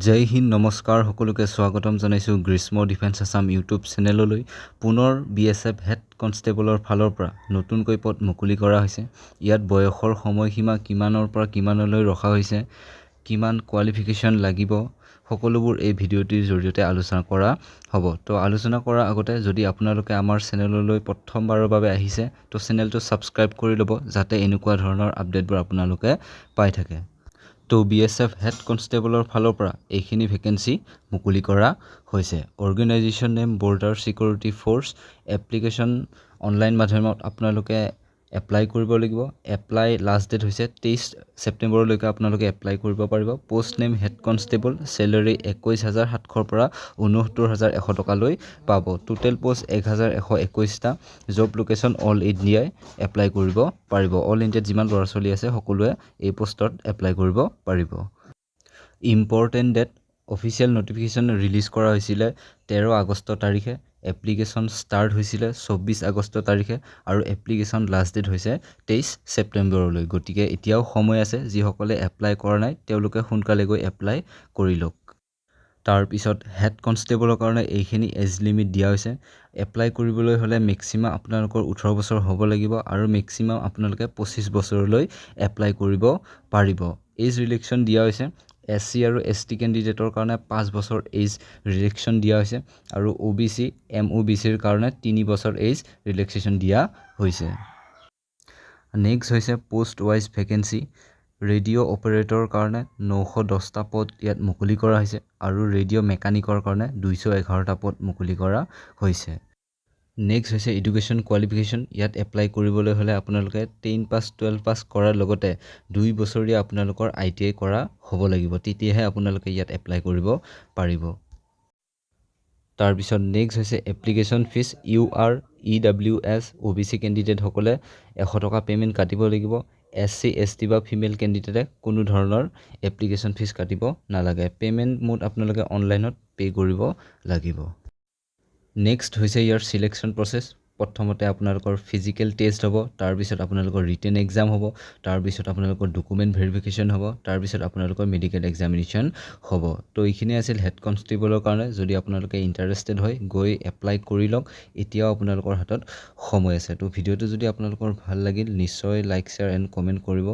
জয় হিন্দ নমস্কাৰ সকলোকে স্বাগতম জনাইছোঁ গ্ৰীষ্ম ডিফেন্স আছাম ইউটিউব চেনেললৈ পুনৰ BSF হেড কনষ্টেবলৰ ফালৰ পৰা নতুনকৈ পদ মুকলি কৰা হৈছে। ইয়াত বয়সৰ সময়সীমা কিমানৰ পৰা কিমানলৈ ৰখা হৈছে, কিমান কোৱালিফিকেশ্যন লাগিব, সকলোবোৰ এই ভিডিঅ'টিৰ জৰিয়তে আলোচনা কৰা হ'ব। তো আলোচনা কৰাৰ আগতে যদি আপোনালোকে আমাৰ চেনেললৈ প্ৰথমবাৰৰ বাবে আহিছে তো চেনেলটো ছাবস্ক্ৰাইব কৰি ল'ব, যাতে এনেকুৱা ধৰণৰ আপডেটবোৰ আপোনালোকে পাই থাকে। তো BSF হেড কনষ্টেবলৰ ফালৰ পৰা এইখিনি ভেকেঞ্চি মুকলি কৰা হৈছে। Organisation name border security force. Application online মাধ্যমত আপোনালোকে এপ্লাই কৰিব লাগিব। এপ্লাই লাষ্ট ডেট হৈছে 23 ছেপ্টেম্বৰলৈকে আপোনালোকে এপ্লাই কৰিব পাৰিব। Post name head constable, salary 21,700 পৰা 69,100 টকালৈ পাব। টোটেল পোষ্ট 1,121টা। জব লোকেশ্যন অল ইণ্ডিয়াই এপ্লাই কৰিব পাৰিব। অল ইণ্ডিয়াত যিমান ল'ৰা ছোৱালী আছে সকলোৱে এই পোষ্টত এপ্লাই কৰিব পাৰিব। Important date, official notification release কৰা হৈছিলে 13 আগষ্ট তাৰিখে। এপ্লিকেশ্যন ষ্টাৰ্ট হৈছিলে 24 আগষ্ট তাৰিখে আৰু এপ্লিকেশ্যন লাষ্ট ডেট হৈছে 23 ছেপ্টেম্বৰলৈ। গতিকে এতিয়াও সময় আছে, যিসকলে এপ্লাই কৰা নাই তেওঁলোকে সোনকালে গৈ এপ্লাই কৰি লওক। তাৰপিছত হেড কনষ্টেবলৰ কাৰণে এইখিনি এজ লিমিট দিয়া হৈছে। এপ্লাই কৰিবলৈ হ'লে মেক্সিমাম আপোনালোকৰ 18 বছৰ হ'ব লাগিব আৰু মেক্সিমাম আপোনালোকে 25 বছৰলৈ এপ্লাই কৰিব পাৰিব। এজ ৰিলেক্সন দিয়া হৈছে। SC আৰু ST কেণ্ডিডেটৰ কাৰণে 5 বছৰ এজ ৰিলেক্সন দিয়া হৈছে আৰু OBC MOBCৰ কাৰণে 3 বছৰ এজ ৰিলেক্সেশ্যন দিয়া হৈছে। নেক্সট হৈছে পোষ্ট ৱাইজ ভেকেঞ্চি। ৰেডিঅ' অপাৰেটৰৰ কাৰণে 910টা পদ ইয়াত মুকলি কৰা হৈছে আৰু ৰেডিঅ' মেকানিকৰ কাৰণে 211টা পদ মুকলি কৰা হৈছে। নেক্সট হৈছে এডুকেশ্যন কোৱালিফিকেশ্যন। ইয়াত এপ্লাই কৰিবলৈ হ'লে আপোনালোকে 10 পাছ 12 পাছ কৰাৰ লগতে 2 বছৰীয়া আপোনালোকৰ ITI কৰা হ'ব লাগিব, তেতিয়াহে আপোনালোকে ইয়াত এপ্লাই কৰিব পাৰিব। তাৰপিছত নেক্সট হৈছে application fees. UR EWS OBC কেণ্ডিডেটসকলে 100 টকা পে'মেণ্ট কাটিব লাগিব। SC ST বা ফিমেল কেণ্ডিডেটে কোনো ধৰণৰ এপ্লিকেশ্যন ফিজ কাটিব নালাগে। পে'মেণ্ট মোড আপোনালোকে অনলাইনত পে' কৰিব লাগিব। নেক্সট হৈছে ইয়াৰ চিলেকশ্যন প্ৰচেছ। প্ৰথমতে আপোনালোকৰ ফিজিকেল টেষ্ট হ'ব, তাৰপিছত আপোনালোকৰ ৰিটেন এক্সাম হ'ব, তাৰপিছত আপোনালোকৰ ডকুমেণ্ট ভেৰিফিকেশ্যন হ'ব, তাৰপিছত আপোনালোকৰ মেডিকেল এক্সামিনেশ্যন হ'ব। তো এইখিনি আছিল হেড কনষ্টেবলৰ কাৰণে। যদি আপোনালোকে ইণ্টাৰেষ্টেড হয় গৈ এপ্লাই কৰি লওক, এতিয়াও আপোনালোকৰ হাতত সময় আছে। তো ভিডিঅ'টো যদি আপোনালোকৰ ভাল লাগিল নিশ্চয় লাইক শ্বেয়াৰ এণ্ড কমেণ্ট কৰিব।